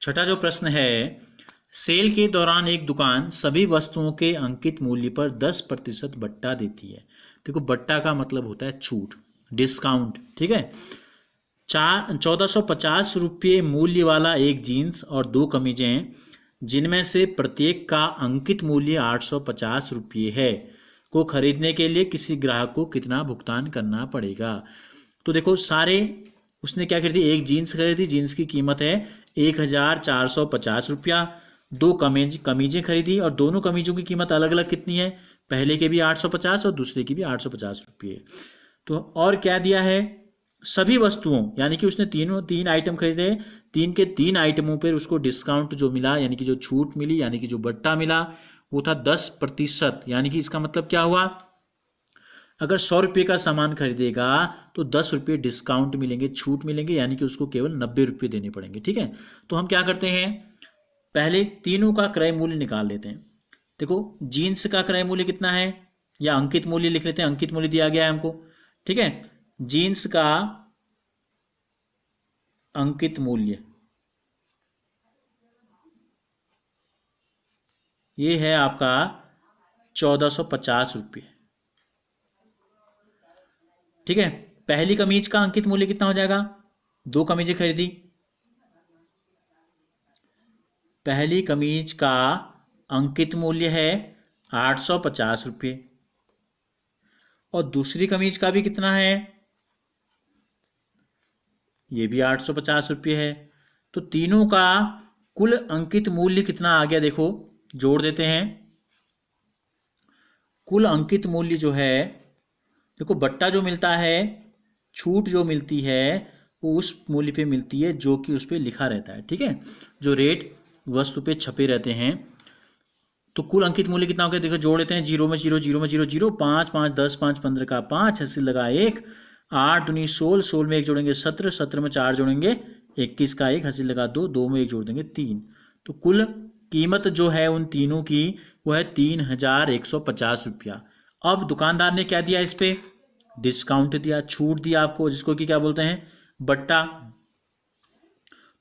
छठा जो प्रश्न है, सेल के दौरान एक दुकान सभी वस्तुओं के अंकित मूल्य पर 10% बट्टा देती है। देखो बट्टा का मतलब होता है छूट, डिस्काउंट। ठीक है। 1450 रुपये मूल्य वाला एक जीन्स और 2 कमीजें हैं, जिनमें से प्रत्येक का अंकित मूल्य 850 रुपये है, को खरीदने के लिए किसी ग्राहक को कितना भुगतान करना पड़ेगा। तो देखो सारे उसने क्या खरीदी, एक जीन्स खरीदी, जीन्स की कीमत है 1450 रुपया। 2 कमीजें खरीदी और दोनों कमीजों की कीमत अलग अलग कितनी है, पहले के भी 850 और दूसरे की भी 850 रुपये। तो और क्या दिया है, सभी वस्तुओं, यानी कि उसने तीन आइटम खरीदे, 3 आइटमों पर उसको डिस्काउंट जो मिला, यानी कि जो छूट मिली, यानी कि जो बट्टा मिला वो था 10%। यानी कि इसका मतलब क्या हुआ, अगर 100 रुपये का सामान खरीदेगा तो 10 रुपये डिस्काउंट मिलेंगे, छूट मिलेंगे, यानी कि उसको केवल 90 रुपये देने पड़ेंगे। ठीक है। तो हम क्या करते हैं, पहले तीनों का क्रय मूल्य निकाल लेते हैं। देखो जीन्स का क्रय मूल्य कितना है, या अंकित मूल्य लिख लेते हैं, अंकित मूल्य दिया गया है हमको। ठीक है। जीन्स का अंकित मूल्य ये है आपका 1450 रुपये। ठीक है। पहली कमीज का अंकित मूल्य कितना हो जाएगा, 2 कमीजें खरीदी, पहली कमीज का अंकित मूल्य है 850 रुपये, और दूसरी कमीज का भी कितना है, ये भी 850 रुपये है। तो तीनों का कुल अंकित मूल्य कितना आ गया, देखो जोड़ देते हैं। कुल अंकित मूल्य जो है, देखो बट्टा जो मिलता है, छूट जो मिलती है वो उस मूल्य पे मिलती है जो कि उस पे लिखा रहता है। ठीक है। जो रेट वस्तु पे छपे रहते हैं। तो कुल अंकित मूल्य कितना हो गया, देखो जोड़ लेते हैं, 0 में 0, 0 में 0, 0, 5, 5, 10, 5, 15 का 5, 80 लगा 1, 8 दूनी 16, 16 में 1 जोड़ेंगे 17, 17 में 4 जोड़ेंगे 21 का 1, 80 लगा 2, 2 में 1 जोड़ देंगे 3। तो कुल कीमत जो है उन तीनों की वो है 3150 रुपया। अब दुकानदार ने क्या दिया, इस पे डिस्काउंट दिया, छूट दिया आपको, जिसको कि क्या बोलते हैं, बट्टा।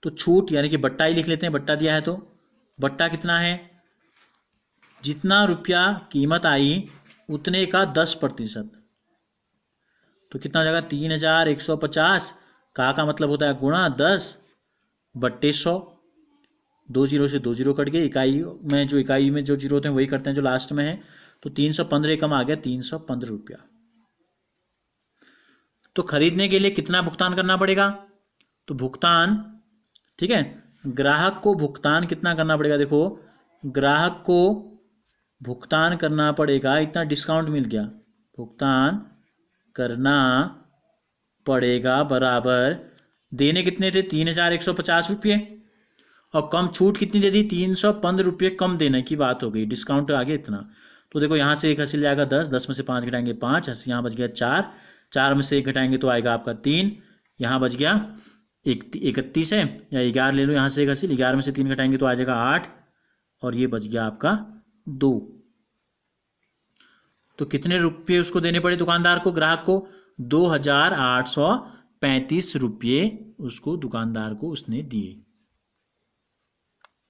तो छूट यानी कि बट्टा ही लिख लेते हैं, बट्टा दिया है तो बट्टा कितना है, जितना रुपया कीमत आई उतने का 10%। तो कितना हो जाएगा, 3150 का मतलब होता है गुणा 10/100। 2 जीरो से 2 जीरो कट गए, इकाई में जो जीरो होते हैं वही करते हैं जो लास्ट में है। तो 315 कम आ गया 315 रुपया। तो खरीदने के लिए कितना भुगतान करना पड़ेगा, तो भुगतान, ठीक है, ग्राहक को भुगतान कितना करना पड़ेगा, देखो ग्राहक को भुगतान करना पड़ेगा, इतना डिस्काउंट मिल गया, भुगतान करना पड़ेगा बराबर, देने कितने थे 3150 रुपये, और कम छूट कितनी दे दी, 315 रुपये कम देने की बात हो गई, डिस्काउंट आ गया इतना। तो देखो यहाँ से एक हासिल जाएगा 10, 10 में से 5 घटाएंगे 5, यहाँ बच गया 4, 4 में से 1 घटाएंगे तो आएगा आपका 3, यहाँ बच गया 31 है, या 11 ले लो, यहाँ से एक हासिल, 11 में से 3 घटाएंगे तो आ जाएगा 8, और ये बच गया आपका 2। तो कितने रुपये उसको देने पड़े दुकानदार को, ग्राहक को, 2835 रुपये उसको दुकानदार को उसने दिए।